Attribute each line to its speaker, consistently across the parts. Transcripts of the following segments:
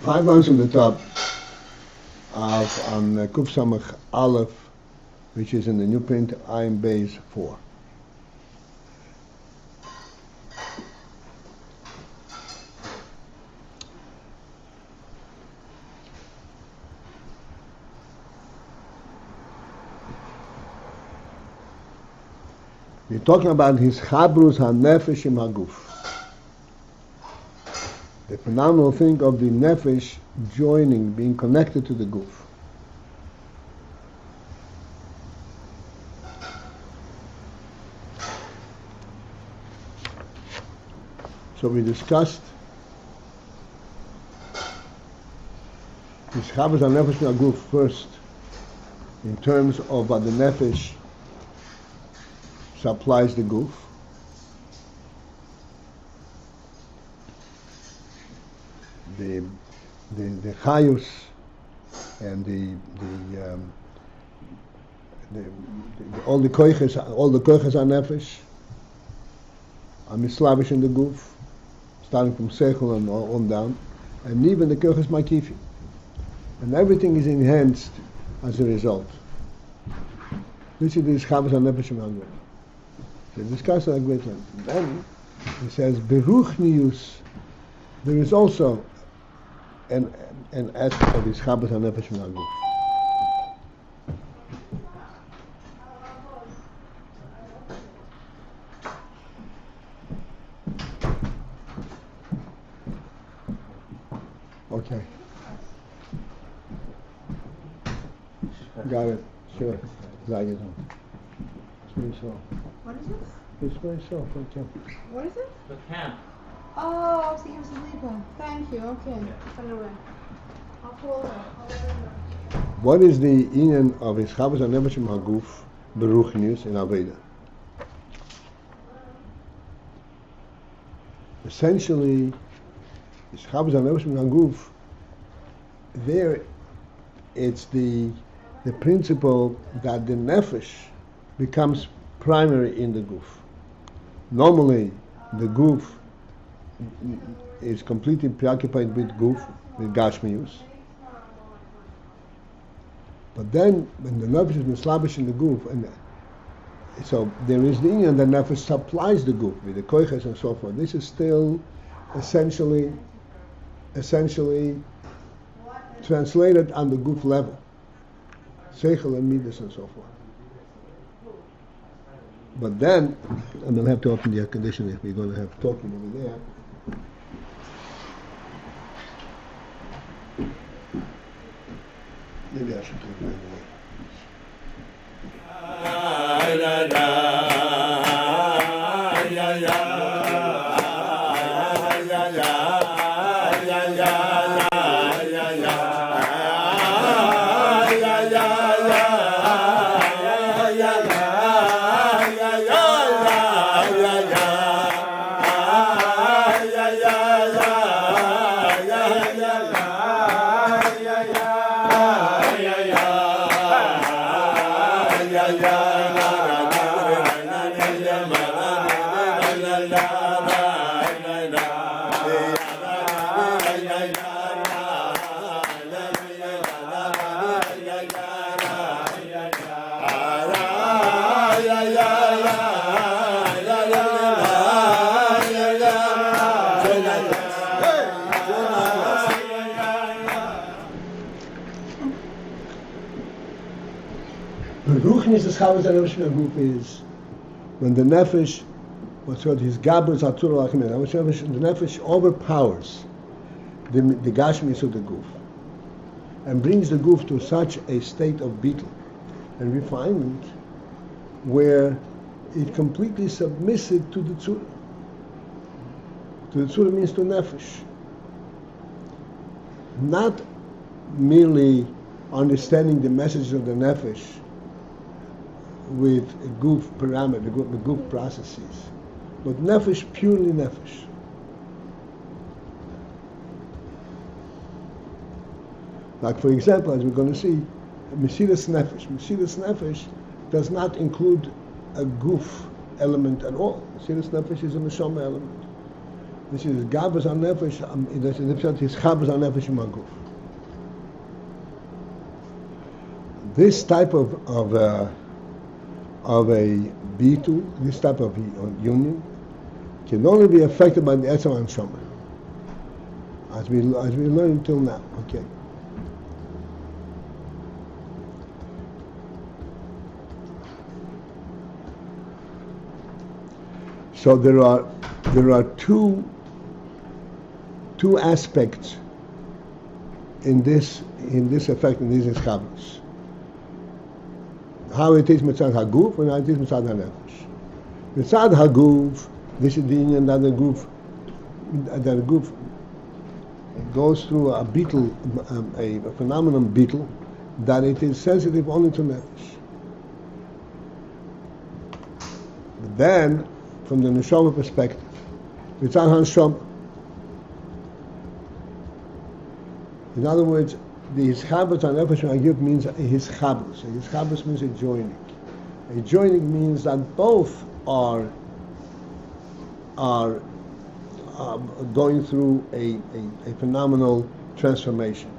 Speaker 1: 5 lines from the top of on Kuf Samach Aleph, which is in the new print AyinBase 4. We're talking about his chabrus ha-nefesh im haguf. The phenomenal thing of the nefesh joining, being connected to the guf. So we discussed his chabrus ha-nefesh im haguf first in terms of what the nefesh supplies the guf. The chayus and all the koiches are nefesh, are mislavish in the guf, starting from seichel and on down, and even the koiches makifi, and everything is enhanced as a result. This is chavos ha-nefesh im haguf. They discuss it at great length. Then he says, beruchnius, there is also an aspect of his chabad ha-nefesh im haguf. Okay. Got it. Sure. Zag it on. It's very slow.
Speaker 2: What is this?
Speaker 1: It's very soft. Okay.
Speaker 2: What is it?
Speaker 3: The camp.
Speaker 2: Oh, sie geben es lieber. Thank you. Okay. Send it away. I'll pull it up.
Speaker 1: What is the inyan of his chavos ha-nefesh im haguf beruchnius in Aveda? Essentially, his chavos ha-nefesh im haguf, there it's the principle that the nefesh becomes primary in the guf. Normally, the guf is completely preoccupied with guf, with gashmius. But then, when the nefesh is mislabish in the guf, and so there is the inyan that nefesh supplies the guf with the koiches and so forth. This is still essentially translated on the guf level, seichel and midas and so forth. But then, I'm going to have to open the air conditioner if we're going to have talking over there. Maybe I should take it away. Ruchnis chavos ha-nefesh im haguf is when the nefesh, what's called his gabrus atzura lachimim, the nefesh overpowers the gashmis of the guf and brings the guf to such a state of bittul and refinement where it completely submits it to the tzura. To the tzura means to nefesh. Not merely understanding the message of the nefesh with guf parameter, the guf processes, but nefesh, purely nefesh. Like for example, as we're going to see, Mesilas Nefesh. Mesilas Nefesh does not include a goof element at all. Mesiras nefesh is a neshama element. This is gabas on nefesh. Is chabas on nefesh in guf. This type of a bitul, this type of union, can only be affected by the etzem and neshama, as we learn until now. Okay. So there are two aspects in this effect, in these ischabos. How it is mitzad haguf and how it is mitzad hanefesh. Mitzad haguf, this is the union that the goof goes through a beetle, a phenomenon beetle, that it is sensitive only to nefesh. But then, from the neshama perspective, mitzad haneshama. In other words, the hischabus on nefesh aguf means a hischabus. A hischabus means a joining. A joining means that both are going through a phenomenal transformation.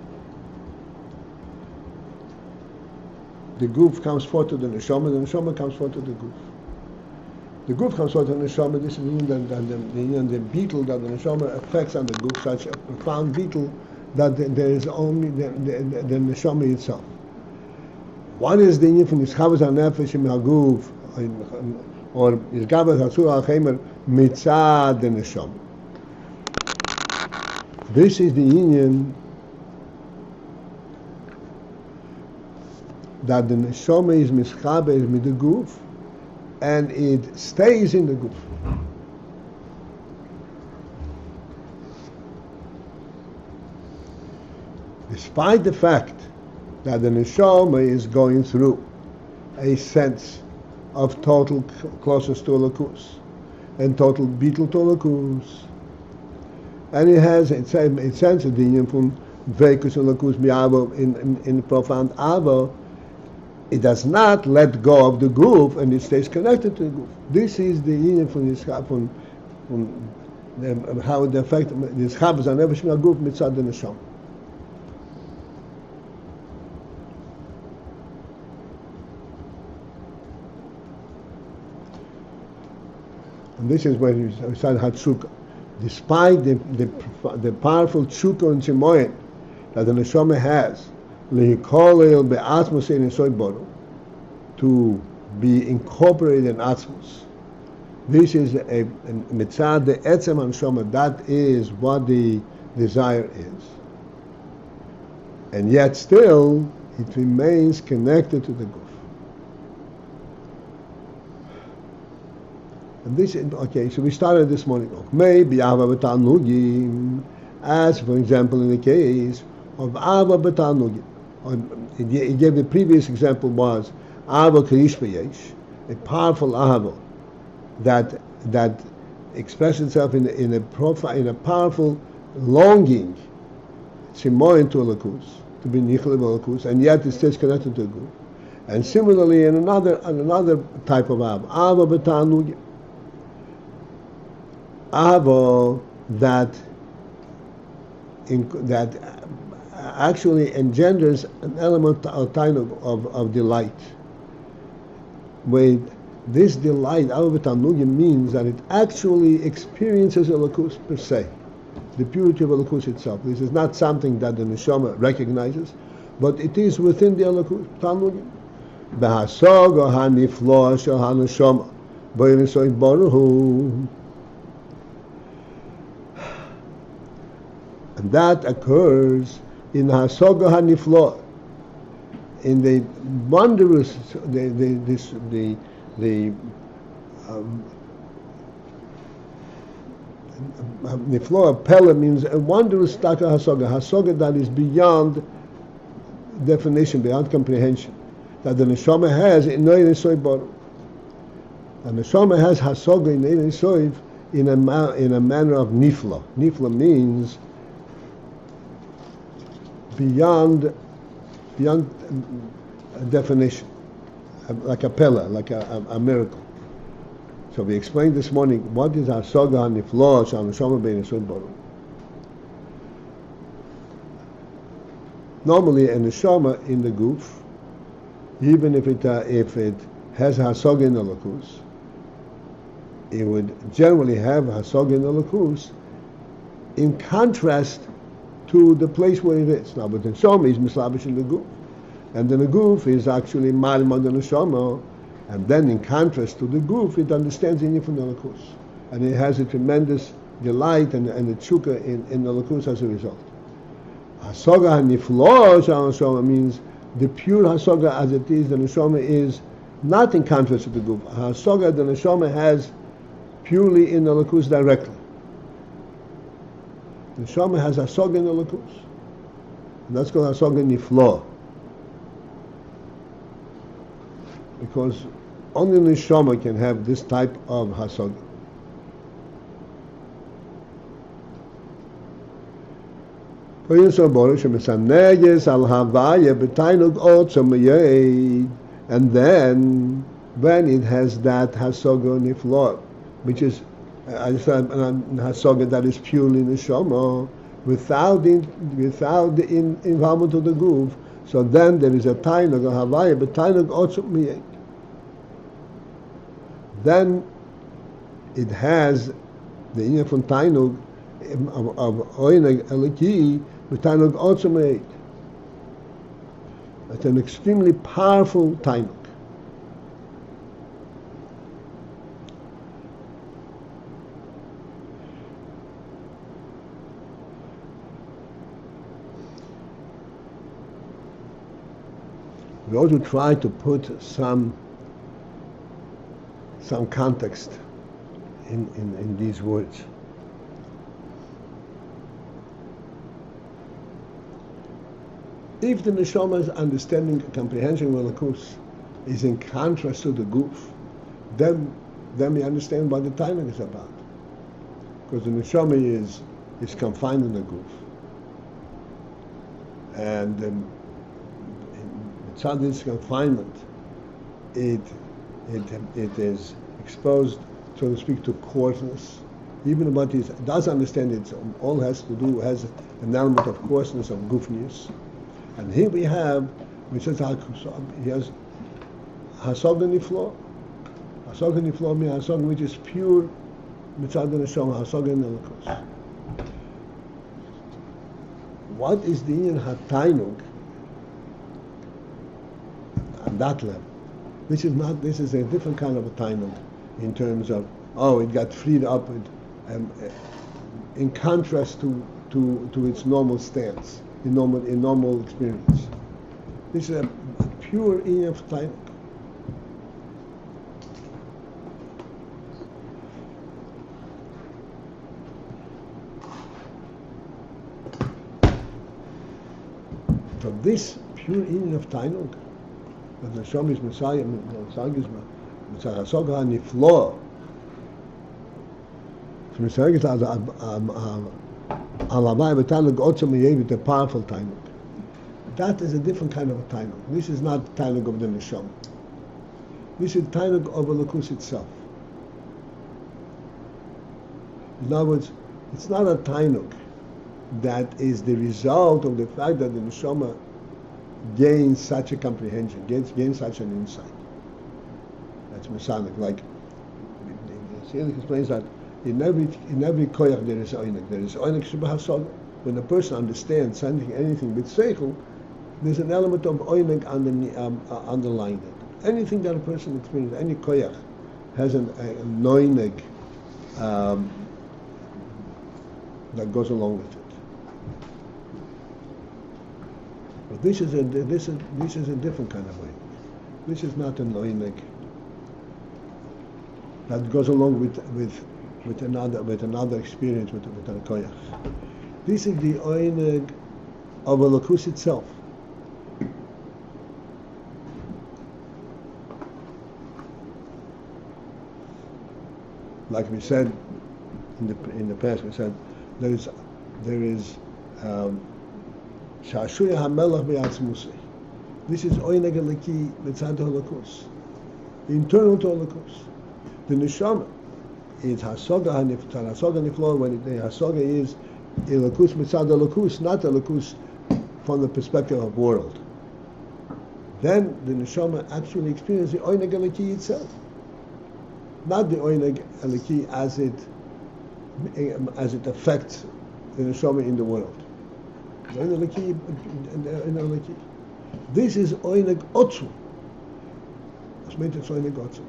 Speaker 1: The goof comes forth to the neshama comes forth to the goof. The goof comes forth to the neshama. This is the beetle that the neshama affects on the goof, such a profound beetle that there is only the neshama itself. What is the union from Yischabas HaNefesh in Haguf or Yischabas HaSur HaChemer mitzad the neshama? This is the union that the neshama is mischaber with the guf and it stays in the guf. Despite the fact that the neshama is going through a sense of total closeness to Elokus and total beetle to Elokus, and it has a sense of the union from Vekus Elokus Bi'avo in profound Avo, it does not let go of the goof and it stays connected to the goof. This is the union from how the effect this happens on every single goof mitzad the neshama. And this is where we started Hatsuka. Despite the powerful tshuka and shimoyin that the neshama has, to be incorporated in Atzmos. This is a mitzad the etzem and neshama. That is what the desire is, and yet still it remains connected to the guf. And this is okay. So we started this morning. Maybe ava b'tanugim, as for example in the case of ava b'tanugim. He gave the previous example was ava k'yish b'yesh, a powerful ava that expresses itself in a powerful longing, simoyin to Elokus, to be nichel of Elokus, and yet it stays connected to the guf. And similarly, in another type of ava b'tanugim. Avo that actually engenders an element of delight. With this delight, Avo B'Tanugim means that it actually experiences Elokus per se, the purity of Elokus itself. This is not something that the neshama recognizes, but it is within the Elokus Tanugim. B'Hasog or Haniflo Shel HaNeshama B'Yinisoy Baruhu. And that occurs in Hasoga HaNiflo, in the wondrous, Niflo, Pella means a wondrous Taka Hasoga that is beyond definition, beyond comprehension, that the Neshama has in Noy Nesoy Baruch. The Neshama has Hasoga in Noy Nesoy in a manner of Nifla. Nifla means beyond definition. like a pella, like a miracle. So we explained this morning what is hasoga hanifloa shaneshama bein Yesod Baruch. Normally, a neshama in the guf, even if it has hasoga in the lakus, it would generally have hasoga in the lakus in contrast to the place where it is. Now, but the neshama is mislabish in the guf, and then the guf is actually malma the neshama, and then in contrast to the guf, it understands in from the lakus, and it has a tremendous delight and the tshuka in the lakus as a result. Hasoga hanifloa shaneshama means the pure hasoga as it is, the neshama is not in contrast to the guf. Hasoga the neshama has purely in the lakus directly. The neshama has hasoga in the lakus, and that's called hasoga nifloa, because only the neshama can have this type of hasoga. And then when it has that hasoga nifloa, which is hasoga that is purely neshama, without the involvement of the guf, so then there is a tainug, a havaya, but tainug otzum miyek. Then it has the inyan from tainug of oineg eliki, but tainug otzum miyek. It's an extremely powerful tainug. We also try to put some context in these words. If the neshama's understanding, comprehension of lakus is in contrast to the guf, then we understand what the tainug is about. Because the neshama is confined in the guf, and inside this confinement, it is exposed, so to speak, to coarseness. Even what it does understand, it all has to do, has an element of coarseness, of gufnius. And here we have, which says he has hasoga nifloa. Hasoga nifloa means hasoga which is pure mitzad neshama, hasoga nelakus. What is the inyan hatainug on that level? This is a different kind of a tainug in terms of, it got freed up in contrast to its normal stance, in normal experience. This is a pure inyan of tainug. So this pure inyan of tainug, that the neshama is Messiah, Messiah hasoga nifloa. So Messiah is alavai v'tainug otzum miyeh, the powerful tainug. That is a different kind of a tainug. This is not tainug of the neshama. This is tainug of a lakus itself. In other words, it's not a tainug that is the result of the fact that the neshama gains such a comprehension, gains such an insight. That's Masonic. Like the Selig explains that in every koyach there is oinek. There is oinek shebahasog. When a person understands anything with seichel, there's an element of oinek underlying it. Anything that a person experiences, any koyach, has a noinek that goes along with it. But this is a different kind of way. This is not an oinek that goes along with another experience with a koyach. This is the oinek of a lakus itself. Like we said in the past, we said there is Shashuya hamelach be'atzmusei. This is oineg eliki mitzad halakus. internal to Elokus. The neshama is hasoga niflo, when the hasoga is Elokus mitzad Elokus, not Elokus from the perspective of world. Then the neshama actually experiences the oineg eliki itself, not the oineg eliki as it affects the neshama in the world. The oineg eliki. This is oineg otzu. It's made to oineg otzu.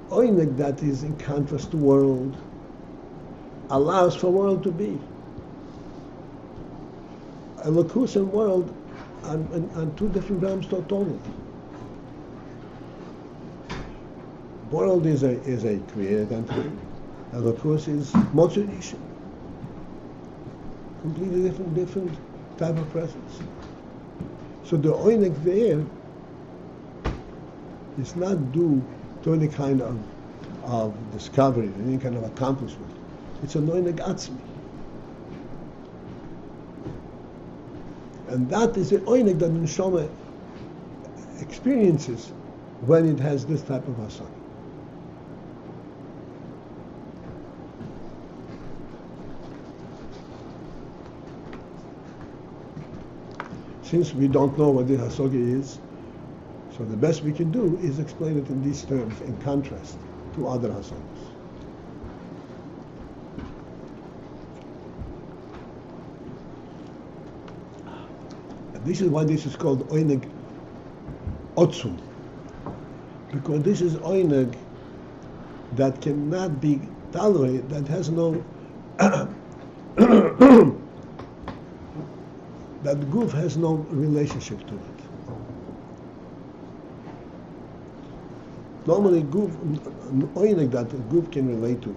Speaker 1: Oineg that is in contrast to world allows for world to be. Elokus and world on two different realms totally. World is a created entity. Elokus is multi-nation. Completely different type of presence. So the oineg there is not due to any kind of discovery, any kind of accomplishment. It's an oineg atzmi. And that is the oineg that the neshama experiences when it has this type of hasaga. Since we don't know what the hasaga is, so the best we can do is explain it in these terms in contrast to other hasagas. This is why this is called oineg otzum, because this is oineg that cannot be tolerated, that has no that goof has no relationship to it. Normally oineg that the goof can relate to,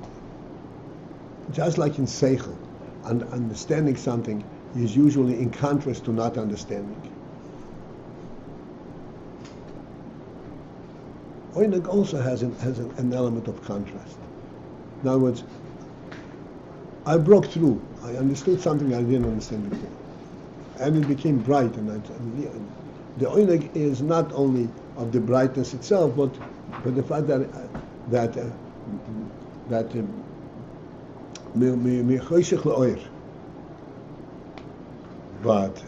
Speaker 1: just like in seichel, and understanding something is usually in contrast to not understanding. Oineg also has an element of contrast. In other words, I broke through. I understood something I didn't understand before, and it became bright. And the oineg is not only of the brightness itself, but the fact that but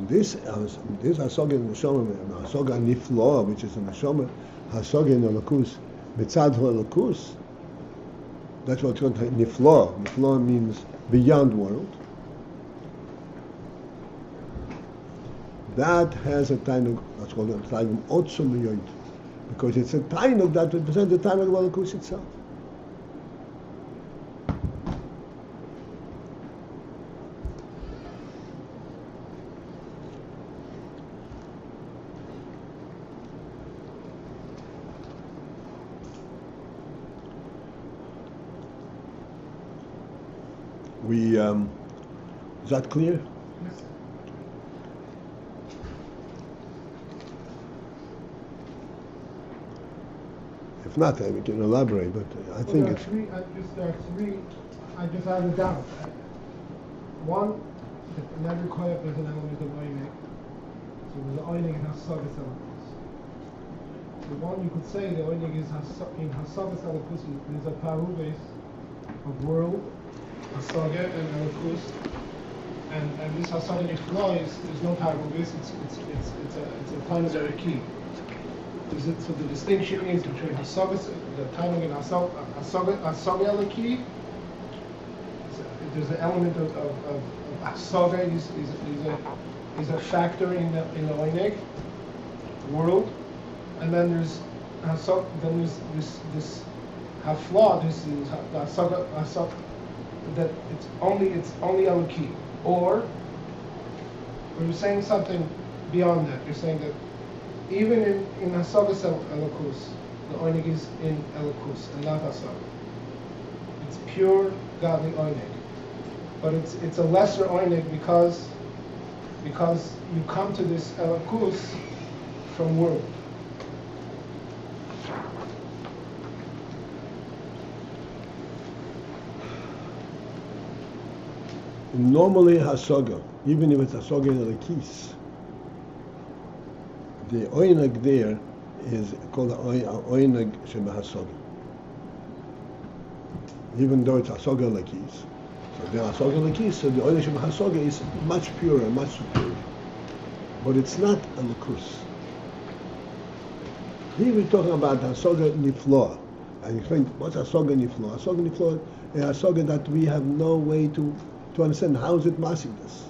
Speaker 1: this hasaga in the neshama, hasaga niflo, which is in the neshama, hasaga in the Elokus, mitzad Elokus. That's what it's called niflo. Niflo means beyond world. That has a tainug. That's called a tainug otzum yoid, because it's a tainug that represents the tainug of Elokus itself. Is that clear?
Speaker 2: Yes.
Speaker 1: If not, we can elaborate, but I think it's...
Speaker 3: I just had a doubt. One, in every koyach there's an element of oineg. So there's an oineg and hasagas elements. The one you could say the oineg is in hasagas elements is a parubes of world, hasaga and elokus, and this hasaga niflo is no parubes. It's a planetary key. So the distinction is between hasagas, the timing and hasaga eliki. There's an element of hasaga is a factor in the oineg world, and then there's this hafla. This is hasaga that it's only eliki. Or you're saying something beyond that. You're saying that even in hasagas elokus, the oineg is in elokus and not hasaga. It's pure godly oineg, but it's a lesser oineg because you come to this elokus from world.
Speaker 1: Normally hasaga, even if it's hasaga in the keys, The oinag there is called oinag shebahasoga. Even though it's hasoga lakis. So the hasoga lakis, so the oinag shebahasoga is much purer, much superior. But it's not a lakus. Here we're talking about hasoga nifloa. And explain what's hasoga nifloa. Hasoga nifloa is hasoga that we have no way to understand. How is it masig this?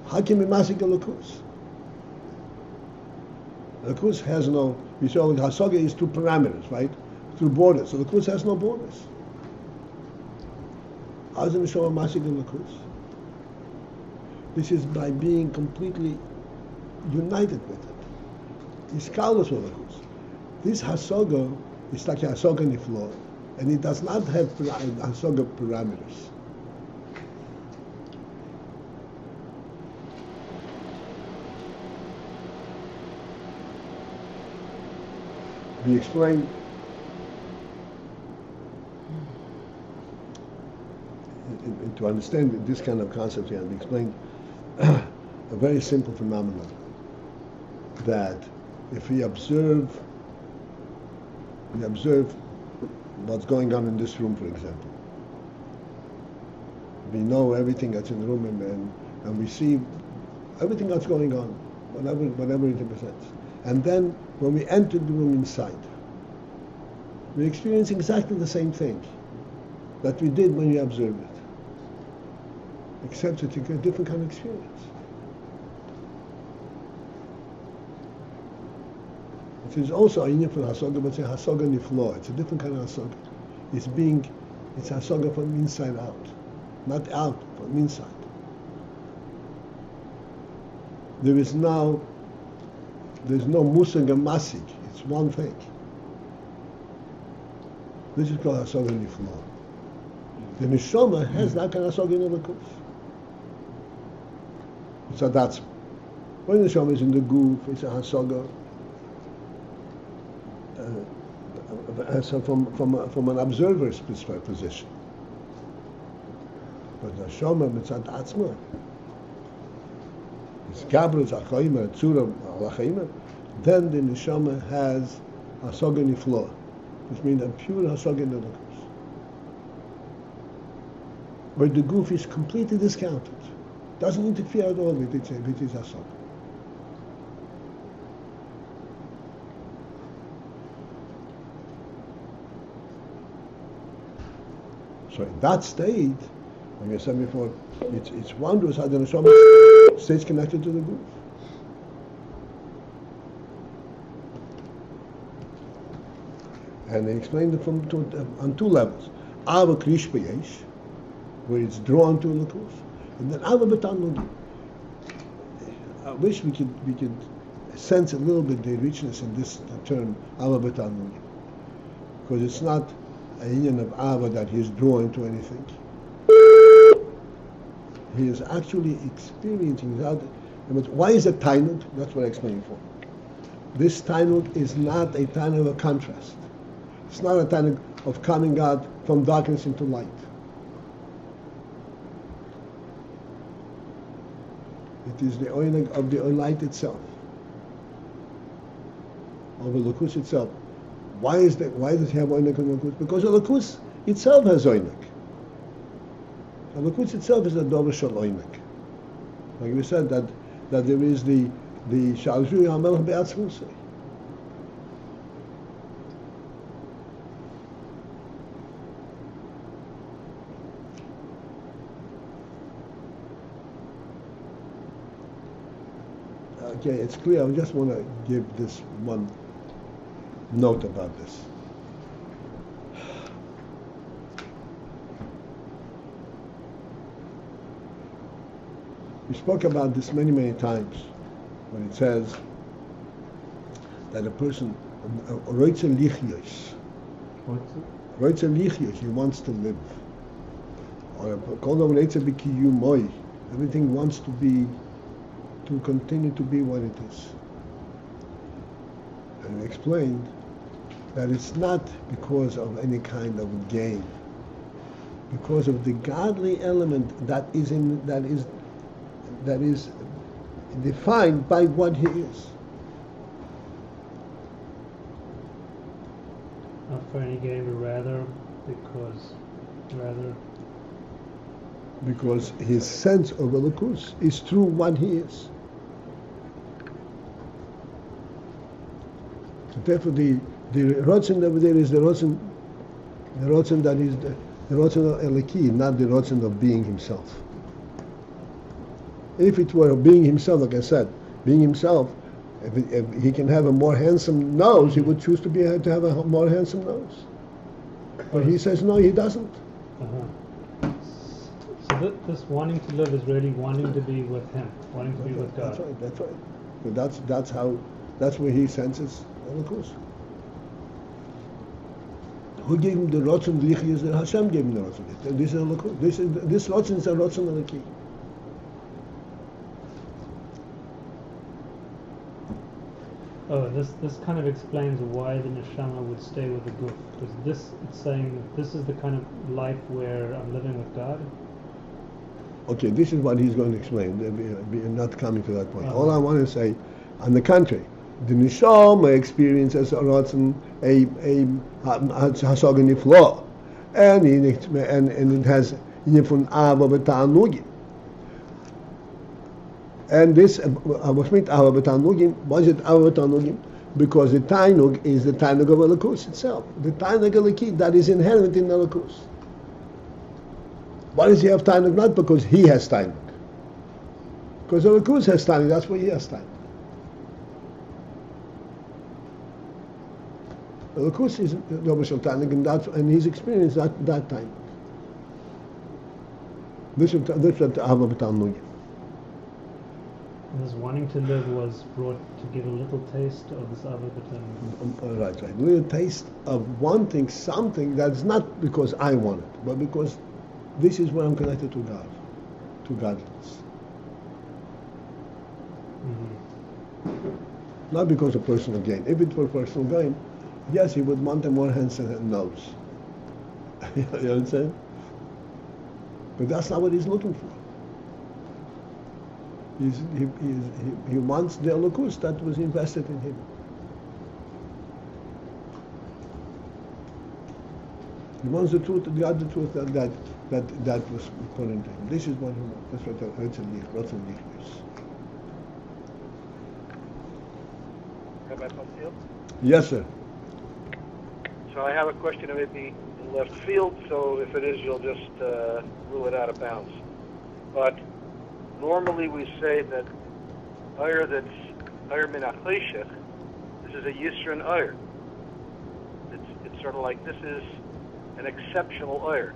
Speaker 1: How can we masig a lakus? The Lakus has no, we saw the Hasoga is two parameters, right? Two borders. So the Lakus has no borders. How does it show a Masik in the Lakus? This is by being completely united with it. It's callous with the Lakus. This Hasoga is like a Hasoga in the floor, and it does not have Hasoga parameters. We explained to understand this kind of concept here, we explained a very simple phenomenon that if we observe what's going on in this room, for example. We know everything that's in the room and we see everything that's going on, whatever it represents. And then when we enter the room inside, we experience exactly the same thing that we did when we observed it, except it's a different kind of experience. It is also a union for hasoga, but it's a hasoga niflo. It's a different kind of hasoga. It's hasoga from inside out, not out, from inside. There's no musag and masig. It's one thing. This is called hasoga niflo. The neshama has that kind of hasoga in the kuf. It's a datzma. When the neshama is in the goof, it's a hasoga. So from an observer's position. But the neshama mitzad atzma, it's gabrus achayim tzura alachayim. Then the neshama has hasoga niflo, which means a pure hasoga nelakus, where the goof is completely discounted, doesn't interfere at all with its hasoga. So in that state, like I said before, it's wondrous how the neshama stays connected to the goof. And they explained it on two levels. Ava krish b'yesh, where it's drawn to the goof, and then ava b'tan. I wish we could sense a little bit the richness in this term ava b'tan, because it's not a union of Ava that he's drawn to anything. He is actually experiencing that. Why is it tainut? That's what I explained before. This tainut is not a tainut of a contrast. It's not a tainut of coming out from darkness into light. It is the oinag of the light itself, of the lakus itself. Why does he have oinak and lakus? Because the lakus itself has oinak. The lakus itself is a dover shal oinak. Like we said that there is the shalshu hamelach be'atzmusay. Okay, it's clear. I just want to give this one note about this. We spoke about this many times when it says that a person he wants to live, or everything wants to continue to be what it is. And we explained that it's not because of any kind of gain, because of the godly element that is defined by what he is.
Speaker 4: Not for any gain, but rather
Speaker 1: because his sense of Elokus is through what he is. So therefore, the Rotzen over there is the Rotzen that is the Rotzen of Eliki, not the Rotzen of being himself. If it were being himself, like I said, being himself, if he can have a more handsome nose, he would choose to have a more handsome nose. But he says no, he doesn't.
Speaker 4: Uh-huh. So this wanting to live is really wanting to be with him, wanting to be with God.
Speaker 1: That's right. So that's where he senses Elokus. Who gave him the Rotzen Lichiyas? The Hashem gave him the Rotzen Lichiyas. This is Elokus. This Rotzen is a Rotzen Eliki.
Speaker 4: Oh, this kind of explains why the neshama would stay with the guf, because it's saying that this is the kind of life where I'm living with God.
Speaker 1: Okay, this is what he's going to explain. We're not coming to that point.
Speaker 4: Uh-huh.
Speaker 1: All I want to say, on the contrary, the neshama experiences a rotzen, a hasagen niflo, and it has von ava b'ta'anugim. And this, was mit ava b'ta'anugim? Was it ava b'ta'anugim? Because the tainug is the tainug of Elokus itself. The tainug eliki that is inherent in Elokus. Why does he have tainug? Not because he has tainug. Because Elokus has tainug, that's why he has tainug. Elokus is the Rosh tainug, and he's experienced that time. This is the ava b'ta'anugim.
Speaker 4: This wanting to live was brought to give a little taste of this other b'ta'anugim.
Speaker 1: Right. A little taste of wanting something that's not because I want it, but because this is where I'm connected to God, to godliness.
Speaker 4: Mm-hmm.
Speaker 1: Not because of personal gain. If it were personal gain, yes, he would want a more handsome nose. You know what I'm saying? But that's not what he's looking for. He wants the Elokus that was invested in him. He wants the truth, the other truth that was put into him. This is what he wants. That's what Rotzen is.
Speaker 5: Rabbi Paltiel?
Speaker 1: Yes, sir.
Speaker 5: So I have a question that may be in left field, so if it is, you'll just rule it out of bounds. But normally we say that Ayr that's Ayr Menachem, this is a Yisron Ayr. It's sort of like this is an exceptional Ayr.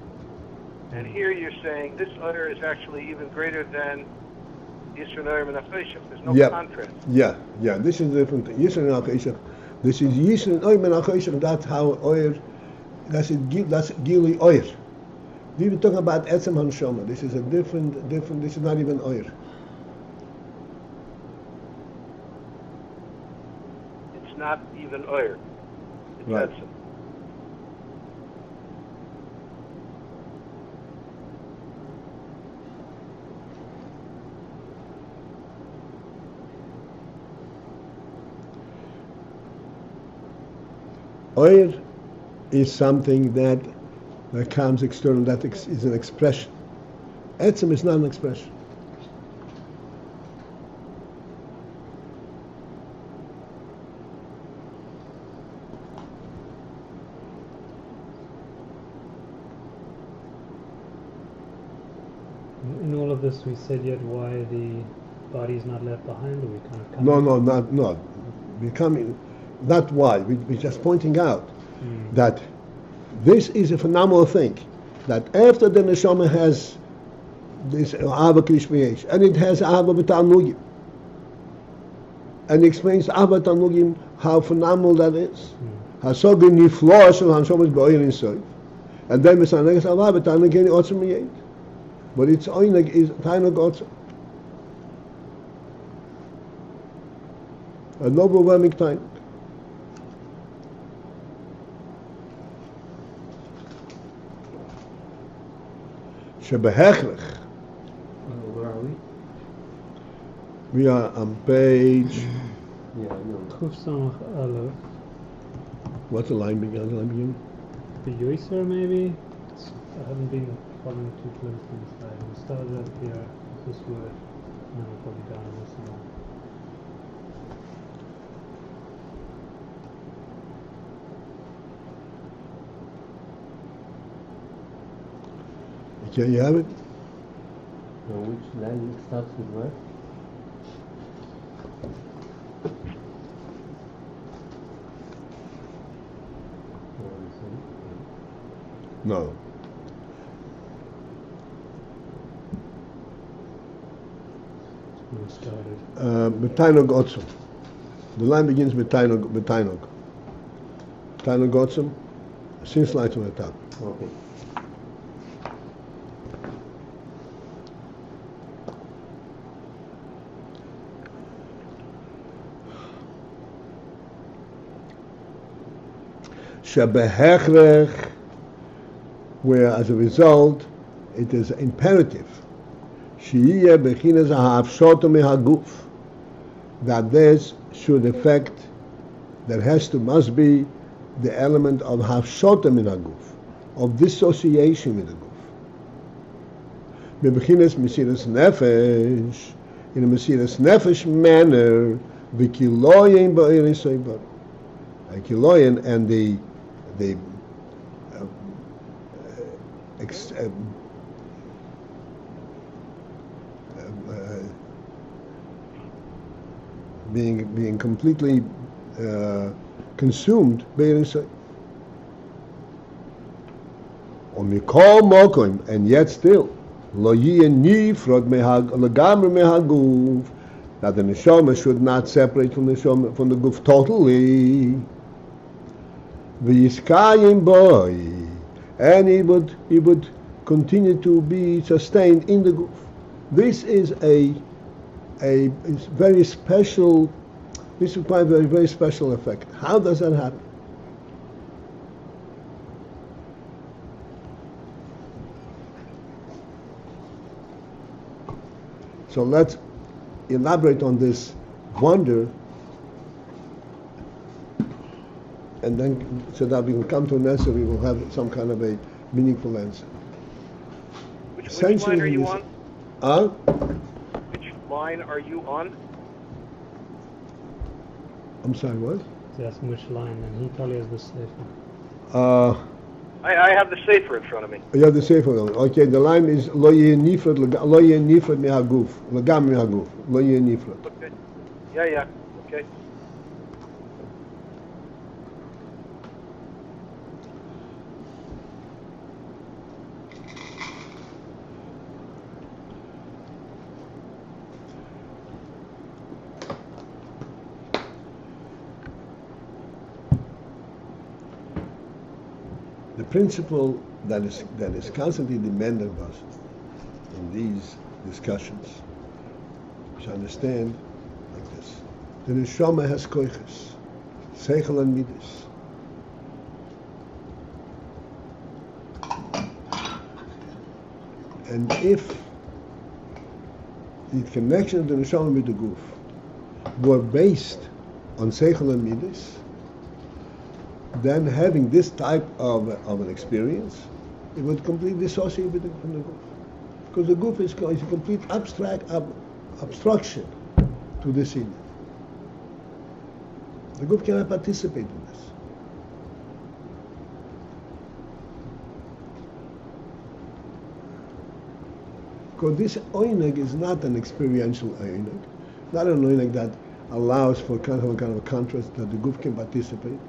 Speaker 5: And here you're saying this Ayr is actually even greater than Yisron Ayr Menachem. There's no contrast.
Speaker 1: Yeah. This is different. Yisron Menachem. This is Yisron Ayr Menachem. That's how Ayr. That's Gili Ayr. We were talking about Etzem Hanshama. This is a different. This is not even Ayr.
Speaker 5: It's not even Ayr. It's
Speaker 1: Right.
Speaker 5: Etzem.
Speaker 1: Ayr is something that comes external, that is an expression. Etzem is not an expression.
Speaker 4: In all of this, we said yet why the body is not left behind, or we kind of come
Speaker 1: No. Becoming, not why. We're just pointing out that this is a phenomenal thing. That after the neshama has this Ava Klishmeyesh, and it has Ava B'Tanugim, and he explains Ava B'Tanugim how phenomenal that is. Hasogen niflo shel hanshama b'oyer inside, and then Mesaneges Ava B'Tanugim otzem miyed. But its oineg is tainug otzem. An overwhelming tainug. Shebehechrech.
Speaker 6: Where are we?
Speaker 1: We are on page.
Speaker 6: Yeah, I know.
Speaker 4: Kuf Samach Aleph.
Speaker 1: What's the line begin?
Speaker 4: The Yoiser maybe? I haven't been following too closely this slide. We started up here with this word, and then we're probably down on this one.
Speaker 1: Okay, you have it?
Speaker 6: So which line starts with what?
Speaker 1: No.
Speaker 4: We started.
Speaker 1: Betainog Otzum. The line begins with Betainog. Betainog Otzum, since line to the top.
Speaker 6: Okay.
Speaker 1: Shebehechrech, where as a result it is imperative Shiyeh bechinas ha'afshoto mehaguf, that this should affect, must be the element of hafshoto minaguf, of dissociation with the guf. Bechinas mesiras nefesh, in a mesiras nefesh manner, v'kiloyen ba'ir soibar, kiloyen and the being completely consumed and yet still lo nifrod legamre mehaguf, that the neshama should not separate from the neshama, from the guf totally. V'yiskayim boy, and he would continue to be sustained in the guf. This is a very special. This requires a very special effect. How does that happen? So let's elaborate on this wonder, and then so that we can come to an answer, we will have some kind of a meaningful answer.
Speaker 5: Which line are you on? Which line are you on?
Speaker 1: I'm sorry, what?
Speaker 4: He's asking which line, and he probably has the sefer.
Speaker 5: I have the sefer in front of me.
Speaker 1: You have the sefer. Okay, the line is lo yeh nifrod mehaguf, legam mehaguf, lo yeh nifrod.
Speaker 5: Okay. Yeah. Okay.
Speaker 1: The principle that is constantly demanded of us in these discussions, we should understand like this: the neshama has koiches, seichel and midas. And if the connection of the neshama with the guf were based on seichel and midas, then having this type of an experience, it would completely dissociate from the guf. Because the guf is a complete obstruction to this inyan. The guf cannot participate in this. Because this oineg is not an experiential oineg, not an oineg that allows for kind of a contrast that the guf can participate.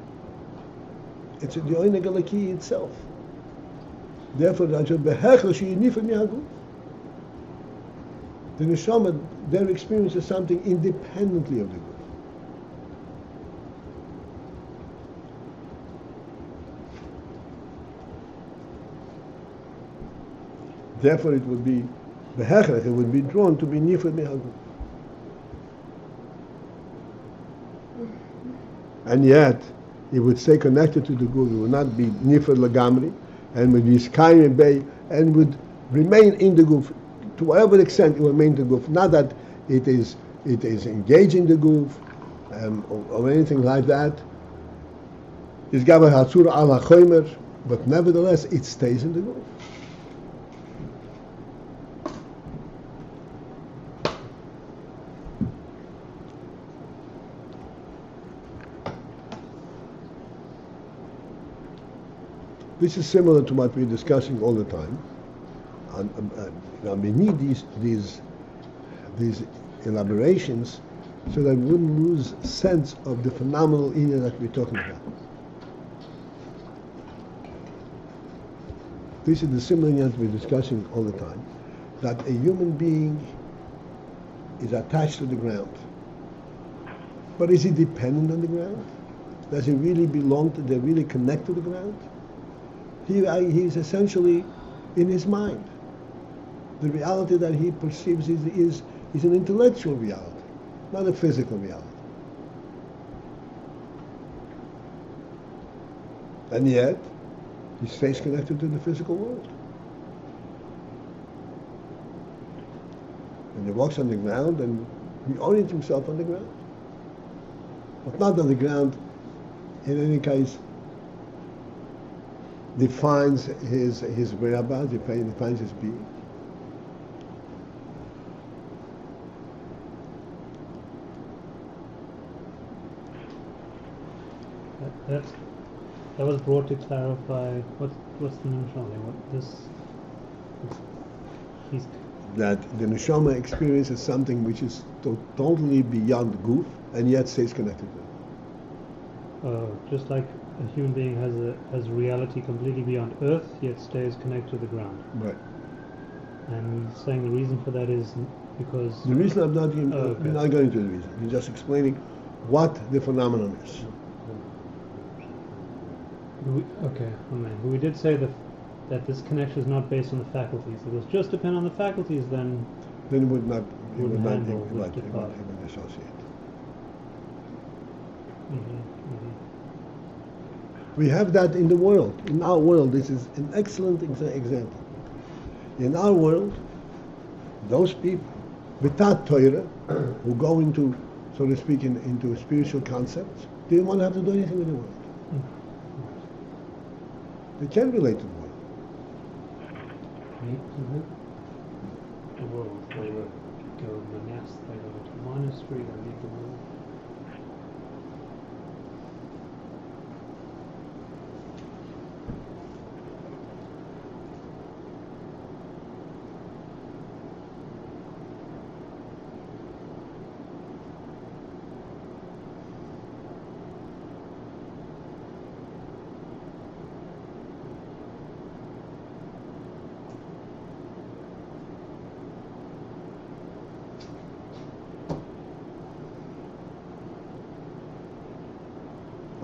Speaker 1: It's the oineg alaki itself. Therefore, the neshama, their experience is something independently of the guf. Therefore, it would be behechrech, it would be drawn to be nifrod mehaguf. And yet, it would stay connected to the guf. It would not be nifrod lagamri, and would be skayim bay, and would remain in the guf to whatever extent it will remain in the guf. Not that it is engaging the guf or anything like that. Is gabel hatzura al hachomer, but nevertheless it stays in the guf. This is similar to what we're discussing all the time. And we need these elaborations so that we wouldn't lose sense of the phenomenal Ayin that we're talking about. This is the similar Ayin that we're discussing all the time, that a human being is attached to the ground. But is he dependent on the ground? Does he really belong to, does he really connect to the ground? He's essentially in his mind. The reality that he perceives is an intellectual reality, not a physical reality. And yet, he stays connected to the physical world. And he walks on the ground and he orients himself on the ground. But not on the ground, in any case, defines his whereabouts, defines his being.
Speaker 4: That was brought to clarify what's the neshama?
Speaker 1: That the neshama experiences something which is totally beyond guf and yet stays connected with it.
Speaker 4: Just like a human being has reality completely beyond earth, yet stays connected to the ground.
Speaker 1: Right.
Speaker 4: And saying the reason for that is because
Speaker 1: the reason I'm not not going to the reason. I'm just explaining what the phenomenon is.
Speaker 4: We did say that this connection is not based on the faculties. If it was just depend on the faculties, then
Speaker 1: it would not
Speaker 4: handle,
Speaker 1: it would associate. We have that in the world. In our world, this is an excellent example. In our world, those people without Torah, who go into, so to speak, into spiritual concepts, they don't want to have to do anything with the world. They can relate to the world.
Speaker 4: The world. They go to the nest, they go to the monastery, they leave the world.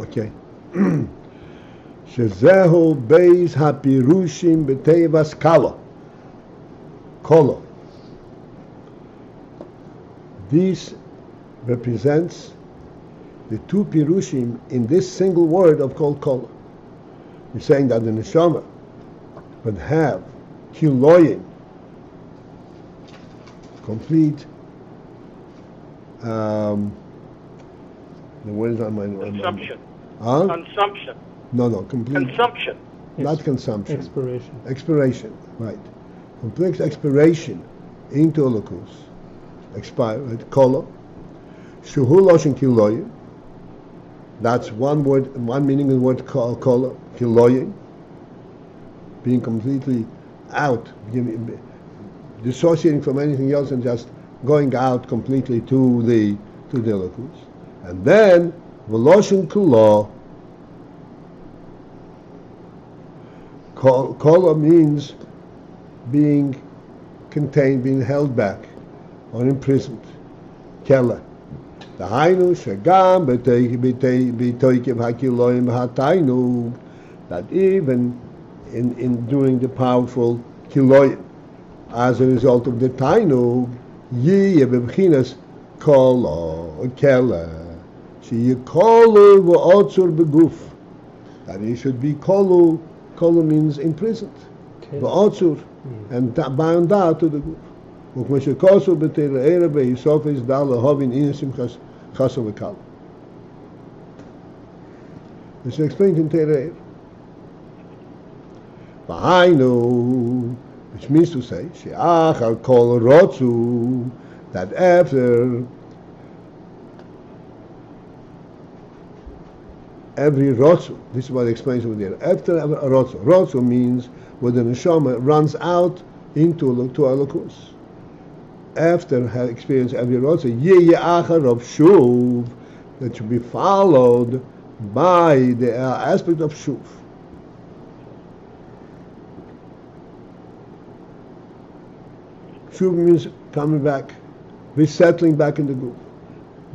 Speaker 1: Okay. Shezehu Beis hapirushim b'teivas kala. Kolo. This represents the two pirushim in this single word of called kolo. He's saying that the neshama would have kiloyin, complete. The word is on my
Speaker 5: consumption.
Speaker 1: Huh?
Speaker 5: Consumption.
Speaker 1: No, complete.
Speaker 5: Consumption.
Speaker 1: Not consumption.
Speaker 4: Expiration.
Speaker 1: Expiration, right. Complete expiration into Elokus. Expire, right? Kolo. Shuhu loshin kiloyin. That's one word, one meaning of the word kolo. Kiloyin. Being completely out, dissociating from anything else and just going out completely to the Elokus. And then, Veloshin Kula, Kala means being contained, being held back, or imprisoned. Kela. The Hainu Shagam B'toikiv HaKiloim HaTainu, that even in doing the powerful Kiloim, as a result of the Tainu, Yi B'chinas Kala, Kela. Sheyikolu v'otzur beguf. That he should be kolu. Kolu means imprisoned. V'otzur. And bound down to the guf. Ukmeshikosu b'tere'era be'isofis dal lehovin inasim chasav v'kal. This is explained in Tereir. V'hainu, which means to say, she'achar kol rotzu, that after every rotzu, this is what it explains over there. After every rotzu means when the neshama runs out into Elokus. After her experience every rotzu, ye achar of shuv, that should be followed by the aspect of shuv. Shuv means coming back, resettling back in the group.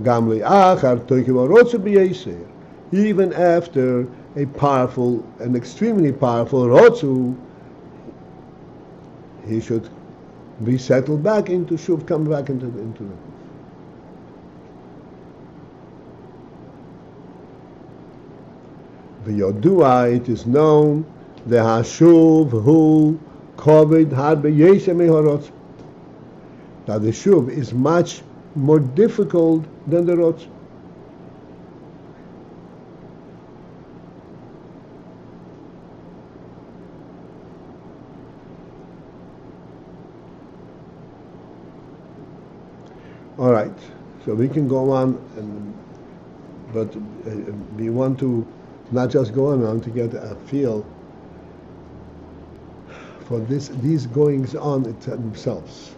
Speaker 1: Gamli achar toikiva rotzu b'yeser. Even after a powerful, an extremely powerful rotzu, he should be settled back into shuv, come back into the V'yodua, it is known, the hashuv hu kovid had b'yesem mehorotz. Now the shuv is much more difficult than the rotz. All right, so we can go on, but we want to not just go on to get a feel for these goings on themselves.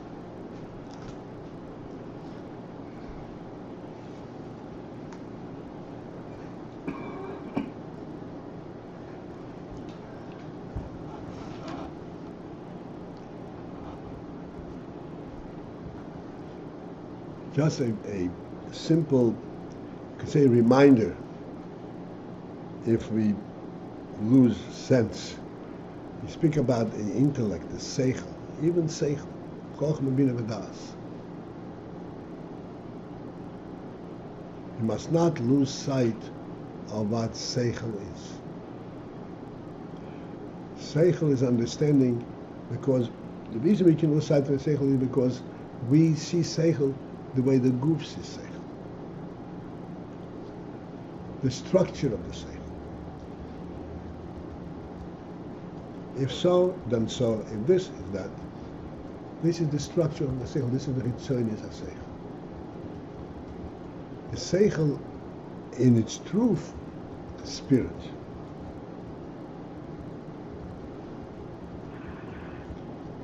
Speaker 1: Just a simple, could say, reminder. If we lose sense, we speak about the intellect, the seichel, even seichel, chochmah bina v'das. We must not lose sight of what seichel is. Seichel is understanding, because the reason we can lose sight of seichel is because we see seichel the way the goof sees seichel, the structure of the seichel. If so, then so. If this is that, this is the structure of the seichel. This is the hitzonis of seichel. The seichel, in its truth, spirit,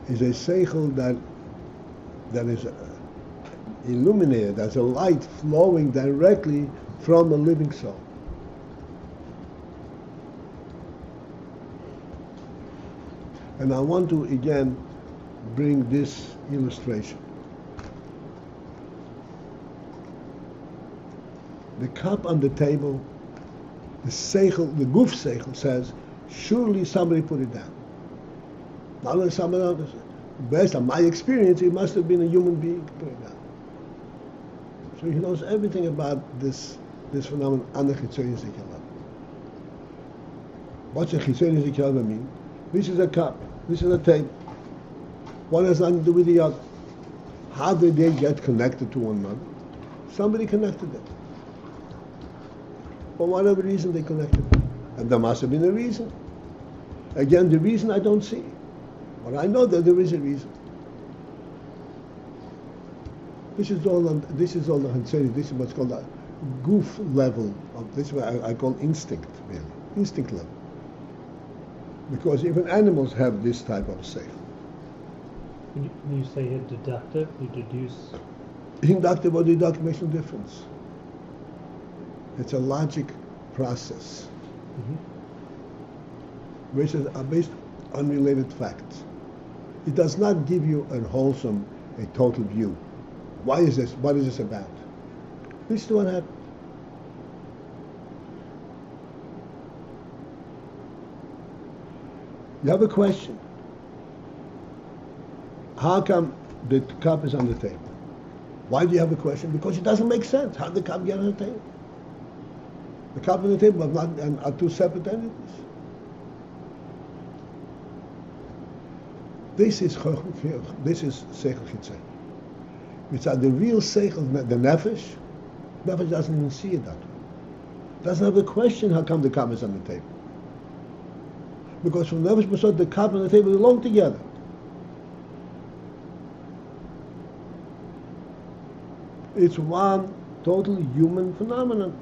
Speaker 1: is a seichel that is illuminated as a light flowing directly from a living soul. And I want to again bring this illustration. The cup on the table, the seichel, the guf seichel says, surely somebody put it down. Not only somebody else. Based on my experience, it must have been a human being put it down. So he knows everything about this phenomenon on the chitzonis zikalav. What's a chitzonis zikalav mean? This is a cup. This is a tape. One has nothing to do with the other. How did they get connected to one another? Somebody connected them. For whatever reason they connected them. And there must have been a reason. Again, the reason I don't see. But I know that there is a reason. This is all the Hanseri. This is what's called the goof level. This is what I call instinct, really. Instinct level. Because even animals have this type of seichel.
Speaker 4: When you say here deductive, you deduce.
Speaker 1: Inductive or deductive makes no difference. It's a logic process, which is based on unrelated facts. It does not give you a total view. Why is this? What is this about? This is what happened. You have a question. How come the cup is on the table? Why do you have a question? Because it doesn't make sense. How did the cup get on the table? The cup and the table are two separate entities. This is seichel chitzei. Which are the real seichel, the nefesh. Nefesh doesn't even see it that way. Doesn't have a question how come the cup is on the table. Because from Nefesh Basod, the cup and the table belong together. It's one total human phenomenon.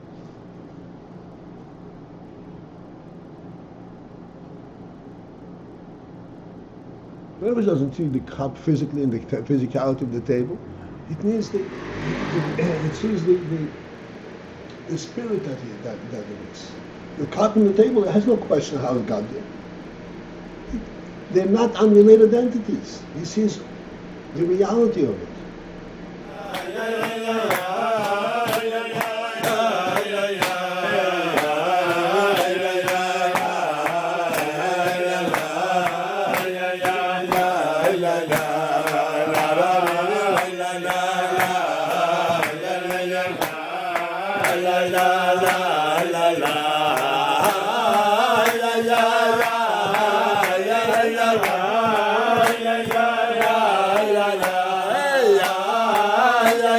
Speaker 1: Nefesh doesn't see the cup physically in the physicality of the table. It needs it sees the spirit that it is. The cup and the table has no question how it got there. They're not unrelated entities. He sees the reality of it.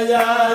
Speaker 7: Yeah.